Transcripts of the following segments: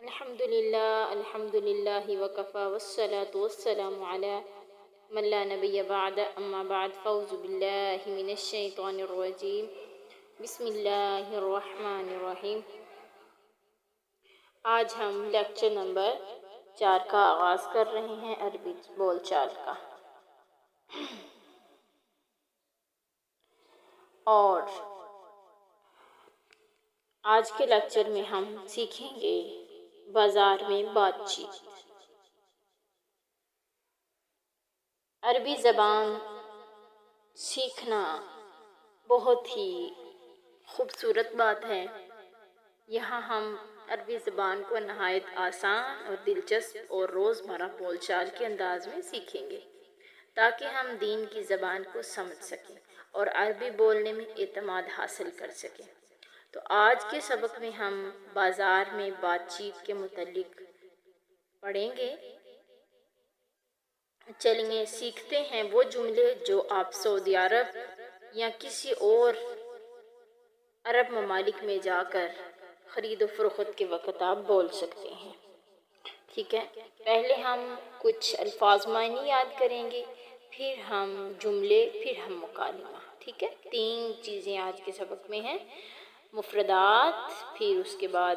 الحمدللہ وکفا والصلاة والسلام علی من لا نبی بعد اما بعد فاعوذ باللہ من الشیطان الرجیم بسم اللہ الرحمن الرحیم۔ آج ہم لیکچر نمبر 4 کا آغاز کر رہے ہیں عربی بول چال کا، اور آج کے لیکچر میں ہم سیکھیں گے بازار میں بات چیت۔ عربی زبان سیکھنا بہت ہی خوبصورت بات ہے۔ یہاں ہم عربی زبان کو نہایت آسان اور دلچسپ اور روزمرہ بول چال کے انداز میں سیکھیں گے تاکہ ہم دین کی زبان کو سمجھ سکیں اور عربی بولنے میں اعتماد حاصل کر سکیں۔ تو آج کے سبق میں ہم بازار میں بات چیت کے متعلق پڑھیں گے۔ چلیے سیکھتے ہیں وہ جملے جو آپ سعودی عرب یا کسی اور عرب ممالک میں جا کر خرید و فروخت کے وقت آپ بول سکتے ہیں۔ ٹھیک ہے، پہلے ہم کچھ الفاظ معنی یاد کریں گے، پھر ہم جملے، پھر ہم مکالمہ۔ ٹھیک ہے، 3 چیزیں آج کے سبق میں ہیں، مفردات، پھر اس کے بعد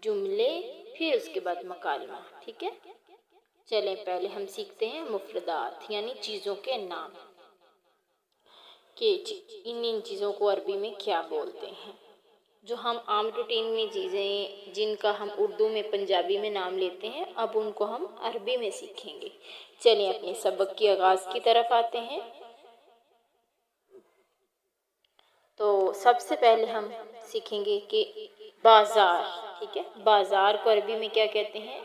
جملے، پھر اس کے بعد مکالمہ۔ ٹھیک ہے، چلیں پہلے ہم سیکھتے ہیں مفردات یعنی چیزوں کے نام، کہ ان چیزوں کو عربی میں کیا بولتے ہیں۔ جو ہم عام روٹین میں چیزیں جن کا ہم اردو میں پنجابی میں نام لیتے ہیں، اب ان کو ہم عربی میں سیکھیں گے۔ چلیں اپنے سبق کے آغاز کی طرف آتے ہیں۔ تو سب سے پہلے ہم سیکھیں گے کہ بازار۔ ٹھیک ہے، بازار کو عربی میں کیا کہتے ہیں؟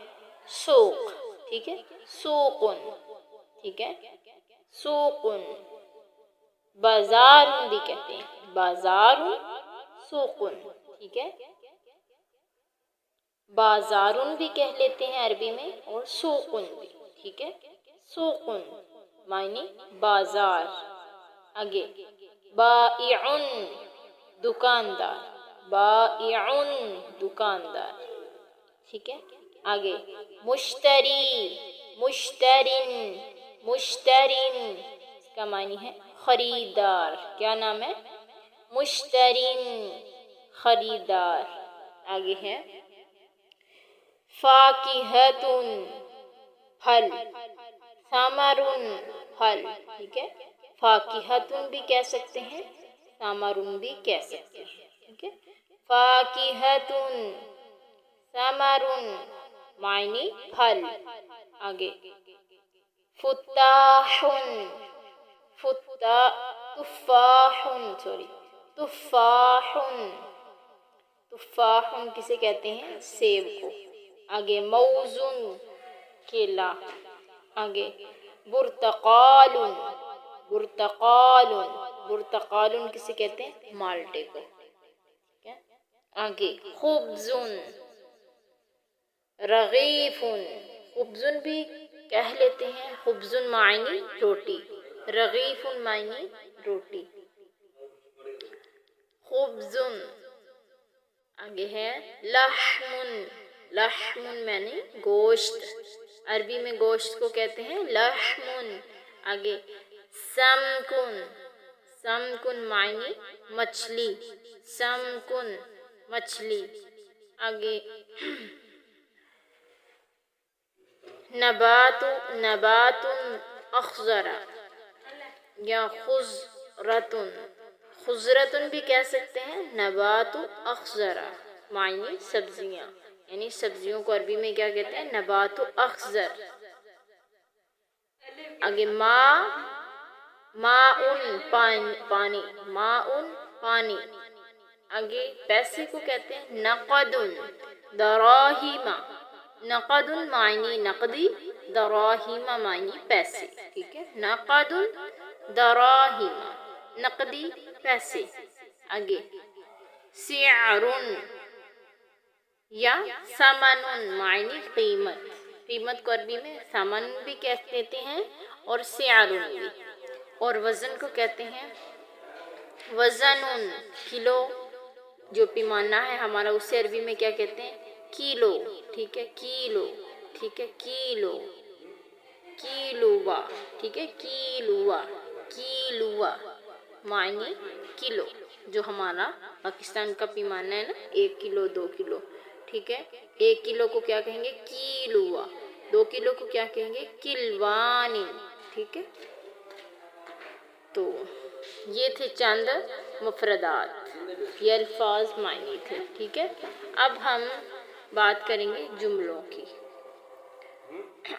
سوق۔ ٹھیک ہے، سوقن۔ ٹھیک ہے، سوقن۔ بازار بھی کہتے ہیں، بازار، سوقن۔ ٹھیک ہے، بازارن بھی کہہ لیتے ہیں عربی میں اور سوقن بھی۔ ٹھیک ہے، سوقن معنی بازار۔ آگے بائعن دکاندار، بائعن دکاندار۔ ٹھیک ہے، آگے مشتری، مشترن، مشترن اس کا معنی ہے خریدار۔ کیا نام ہے؟ مشترن، خریدار۔ آگے ہے فاکہۃن پھل، ثمرن پھل۔ ٹھیک ہے، فاکہۃن بھی کہہ سکتے ہیں، ثمرن بھی کہہ سکتے ہیں۔ ٹھیک ہے، فاکہۃن، ثمرن معنی پھل۔ آگے فتاحن، تفاحن، تفاحن، تفاحن کسے کہتے ہیں؟ سیب کو۔ آگے موزن کیلا۔ آگے برتقال، برتقال، برتقال کسے کہتے ہیں؟ مالٹے کو۔ آگے خبزن، رغیفن، خبزن بھی کہہ لیتے ہیں، خبزن معنی روٹی، رغیفن معنی روٹی، خبزن۔ آگے ہے لحمن، لحمن معنی گوشت، عربی میں گوشت کو کہتے ہیں لحمن۔ آگے سمکن، سمکن معنی مچھلی، سمکن مچھلی۔ آگے نبات، نبات اخضر یا خضرتن، خضرتن بھی کہہ سکتے ہیں، نبات اخضر معنی سبزیاں، یعنی سبزیوں کو عربی میں کیا کہتے ہیں؟ نبات اخضر۔ آگے ماء، ماءن پانی، ماءن پانی۔ آگے پیسے کو کہتے ہیں نقدن، دراہیم، نقدن معنی نقدی، دراہیم معنی پیسے۔ ٹھیک ہے، نقدن دراہیم نقدی پیسے۔ آگے سعرن یا ثمنن معنی قیمت، قیمت کو عربی میں ثمن بھی کہہ دیتے ہیں اور سعرن بھی۔ اور وزن کو کہتے ہیں وزنن، کلو جو پیمانہ ہے ہمارا، اسے عربی میں کیا کہتے ہیں؟ کیلو، ٹھیک ہے، کیلو، ٹھیک ہے، کیلو، کیلوا، ٹھیک ہے، کیلوا، کیلوا معنی کلو، جو ہمارا پاکستان کا پیمانہ ہے نا، 1 کلو 2 کلو، ٹھیک ہے، 1 کلو کو کیا کہیں گے؟ کیلوا، 2 کلو کو کیا کہیں گے؟ کلوان، ٹھیک ہے۔ تو یہ تھے چند مفردات، یہ الفاظ معنی تھے، ٹھیک ہے۔ اب ہم بات کریں گے جملوں کی،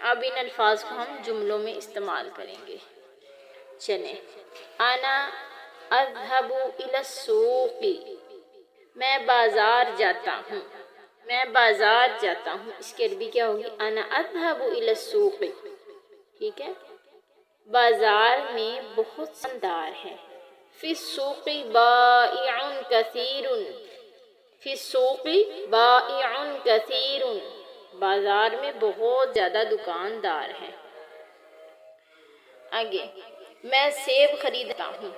اب ان الفاظ کو ہم جملوں میں استعمال کریں گے۔ چلیں، انا اذهب الى السوق، میں بازار جاتا ہوں، میں بازار جاتا ہوں، اس کی عربی کیا ہوگی؟ انا اذهب الى السوق، ٹھیک ہے۔ بازار میں بہت سندار ہے، فی السوق بائع کثیر، فی السوق بائع کثیر، بازار میں بہت زیادہ دکاندار ہیں۔ آگے، میں سیب خریدتا ہوں،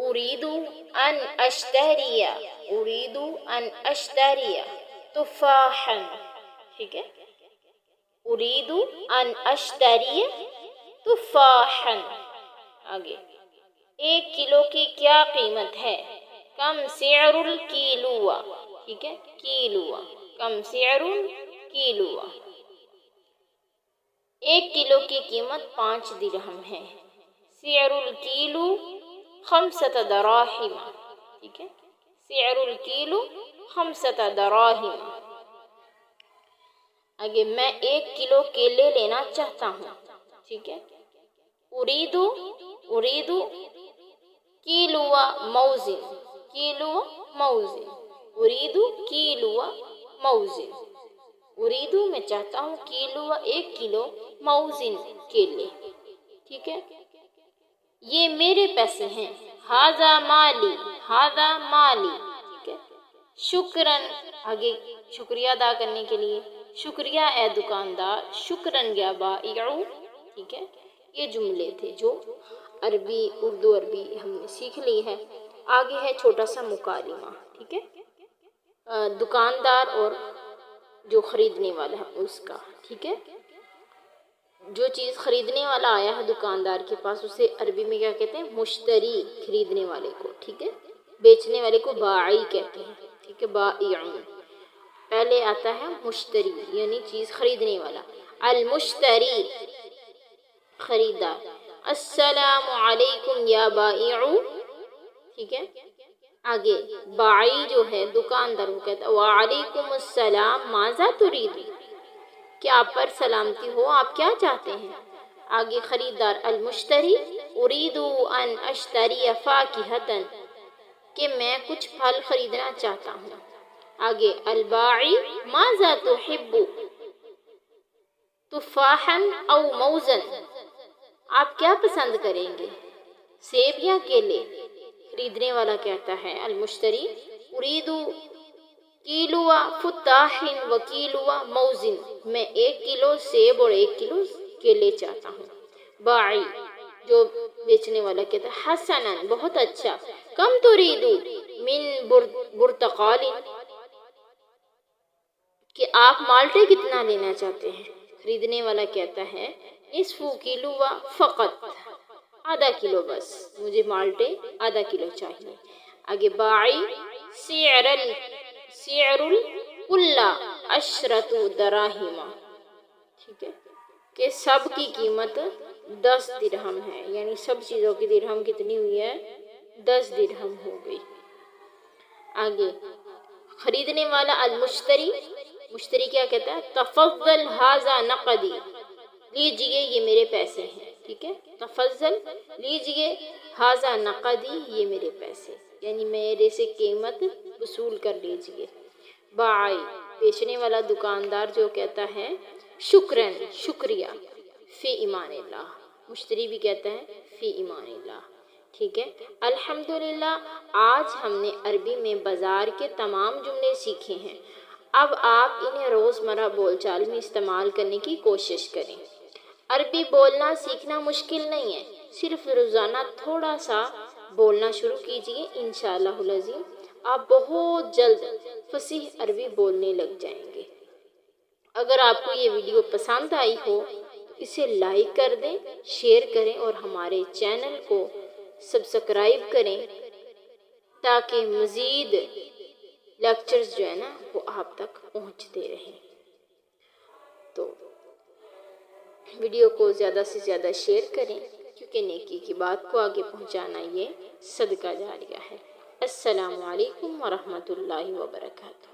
اريد ان اشتری، اريد ان اشتری تفاحا، ٹھیک ہے، اريد ان اشتری تفاحا۔ آگے، 1 کلو کی کیا قیمت ہے؟ کم سعر الکیلو، ٹھیک ہے، کیلو، کم سعر الکیلو، 1 کلو کی قیمت 5 درہم ہے، سعر الکیلو 5 دراہم، ٹھیک ہے، سعر الکیلو 5 دراہم۔ آگے، میں 1 کلو کیلے لینا چاہتا ہوں، ٹھیک ہے، اريد کیلو موز، کیلو موز، اريد کیلو موز، اريد میں چاہتا ہوں، کیلو 1 کلو موزن کیلے، ٹھیک ہے۔ یہ میرے پیسے ہیں، ھذا مالی، ھذا مالی، ٹھیک ہے۔ شکراً، آگے شکریہ ادا کرنے کے لیے، شکریہ اے دکاندار، شکراً یا بائع، ٹھیک ہے۔ یہ جملے تھے جو عربی، اردو عربی ہم نے سیکھ لی ہے۔ آگے ہے چھوٹا سا مکالمہ، ٹھیک ہے، دکاندار اور جو خریدنے والا ہے اس کا، ٹھیک ہے۔ جو چیز خریدنے والا آیا ہے دکاندار کے پاس، اسے عربی میں کیا کہتے ہیں؟ مشتری، خریدنے والے کو، ٹھیک ہے۔ بیچنے والے کو باعی کہتے ہیں، ٹھیک ہے، بائع۔ پہلے آتا ہے مشتری، یعنی چیز خریدنے والا، المشتری خریدار، السلام علیکم یا بائع، ٹھیک ہے۔ آگے باعی جو ہے دکاندار، وہ کہتا ہے وعلیکم السلام ماذا ترید، کہ آپ پر سلامتی ہو، آپ کیا چاہتے ہیں۔ آگے خریدار المشتری، اريد ان اشتری فاکہۃ، کہ میں کچھ پھل خریدنا چاہتا ہوں۔ آگے الباعی، ماذا تحب، تفاحا او موزا، آپ کیا پسند کریں گے، سیب یا کیلے۔ خریدنے والا کہتا ہے المشتری، اريد کیلو فتاح و کیلو موز، میں 1 کلو سیب اور 1 کلو کیلے چاہتا ہوں۔ باعی جو بیچنے والا کہتا ہے حسنا، بہت اچھا، کم تريد من برتقال، کہ آپ مالٹے کتنا لینا چاہتے ہیں۔ خریدنے والا کہتا ہے نصف کلو فقط، ½ کلو بس، مجھے مالٹے ½ کلو چاہیے۔ آگے باعی، سعر الکل 10 دراہم، ٹھیک ہے، کہ سب کی قیمت 10 درہم ہے، یعنی سب چیزوں کی درہم کتنی ہوئی ہے؟ 10 درہم ہو گئی۔ آگے خریدنے والا المشتری، مشتری کیا کہتا ہے؟ تفضل ھذا نقدی، لیجئے یہ میرے پیسے ہیں، ٹھیک ہے، تفضل لیجئے، ھذا نقدی، یہ میرے پیسے، یعنی میرے سے قیمت وصول کر لیجئے۔ باعی بیچنے والا دکاندار جو کہتا ہے شکراً، شکریہ، فی امان اللہ، مشتری بھی کہتا ہے فی ایمان اللہ، ٹھیک ہے۔ الحمدللہ، آج ہم نے عربی میں بازار کے تمام جملے سیکھے ہیں۔ اب آپ انہیں روزمرہ بول چال میں استعمال کرنے کی کوشش کریں۔ عربی بولنا سیکھنا مشکل نہیں ہے، صرف روزانہ تھوڑا سا بولنا شروع کیجئے، انشاءاللہ العظیم آپ بہت جلد فصیح عربی بولنے لگ جائیں گے۔ اگر آپ کو یہ ویڈیو پسند آئی ہو تو اسے لائک کر دیں، شیئر کریں اور ہمارے چینل کو سبسکرائب کریں تاکہ مزید لیکچرز جو ہے نا وہ آپ تک پہنچتے رہیں۔ تو ویڈیو کو زیادہ سے زیادہ شیئر کریں کیونکہ نیکی کی بات کو آگے پہنچانا یہ صدقہ جاریہ ہے۔ السلام علیکم ورحمۃ اللہ وبرکاتہ۔